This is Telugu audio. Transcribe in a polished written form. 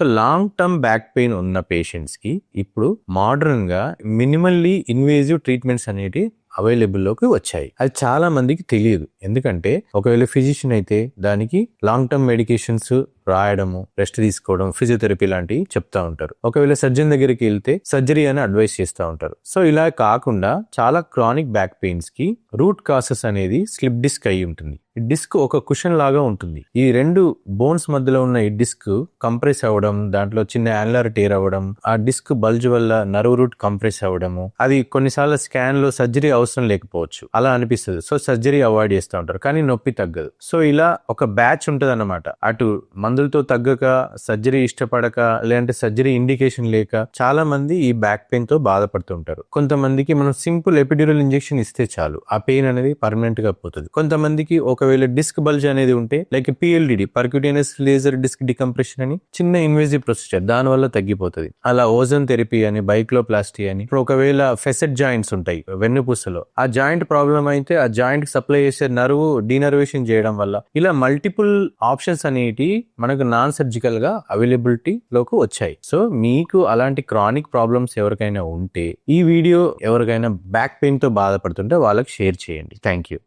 So long term back pain ఉన్న పేషెంట్స్ కి ఇప్పుడు మోడర్న్ గా మినిమల్లీ ఇన్వేజివ్ ట్రీట్మెంట్స్ అనేవి అవైలబుల్ లోకి వచ్చాయి. అది చాలా మందికి తెలియదు. ఎందుకంటే ఒకవేళ ఫిజిషియన్ అయితే దానికి లాంగ్ టర్మ్ మెడికేషన్స్ రాయడము, రెస్ట్ తీసుకోవడం, ఫిజియోథెరపీ లాంటివి చెప్తా ఉంటారు. ఒకవేళ సర్జన్ దగ్గరికి వెళ్తే సర్జరీ అని అడ్వైస్ చేస్తూ ఉంటారు. సో ఇలా కాకుండా చాలా క్రానిక్ బ్యాక్ పెయిన్స్ కి రూట్ కాసెస్ అనేది స్లిప్ డిస్క్ అయి ఉంటుంది. ఈ డిస్క్ ఒక కుషన్ లాగా ఉంటుంది. ఈ రెండు బోన్స్ మధ్యలో ఉన్న ఈ డిస్క్ కంప్రెస్ అవ్వడం, దాంట్లో చిన్న యాన్యులర్ టేర్ అవ్వడం, ఆ డిస్క్ బల్జ్ వల్ల నర్వ్ రూట్ కంప్రెస్ అవ్వడము, అది కొన్నిసార్లు స్కాన్ లో సర్జరీ అవసరం లేకపోవచ్చు, అలా అనిపిస్తుంది. సో సర్జరీ అవాయిడ్ చేస్తూ ఉంటారు, కానీ నొప్పి తగ్గదు. సో ఇలా ఒక బ్యాచ్ ఉంటది అన్నమాట. అటు మందులతో తగ్గక, సర్జరీ ఇష్టపడక, లేదంటే సర్జరీ ఇండికేషన్ లేక చాలా మంది ఈ బ్యాక్ పెయిన్ తో బాధపడుతుంటారు. కొంతమందికి మనం సింపుల్ ఎపిడ్యూరల్ ఇంజెక్షన్ ఇస్తే చాలు, ఆ పెయిన్ అనేది పర్మనెంట్ గా పోతుంది. కొంతమందికి ఒకవేళ డిస్క్ బల్జ్ అనేది ఉంటే like PLDD, percutaneous laser disc decompression అని చిన్న ఇన్వేజివ్ ప్రొసీజర్, దాని వల్ల తగ్గిపోతుంది. అలా ఓజోన్ థెరపీ అని, బైక్లోప్లాస్టీ అని. ఇప్పుడు ఒకవేళ ఫెసెట్ జాయింట్స్ ఉంటాయి వెన్నుపూసలో, ఆ జాయింట్ ప్రాబ్లం అయితే ఆ జాయింట్ సప్లై చేసే నర్వ్ డీనర్వేషన్ చేయడం వల్ల, ఇలా మల్టిపుల్ ఆప్షన్స్ అనేటి మనకు నాన్ సర్జికల్ గా అవైలబిలిటీ లోకి వచ్చాయి. సో మీకు అలాంటి క్రానిక్ ప్రాబ్లమ్స్ ఎవరికైనా ఉంటే, ఈ వీడియో ఎవరికైనా బ్యాక్ పెయిన్ తో బాధపడుతుంటే వాళ్ళకి షేర్ చేయండి. Thank you.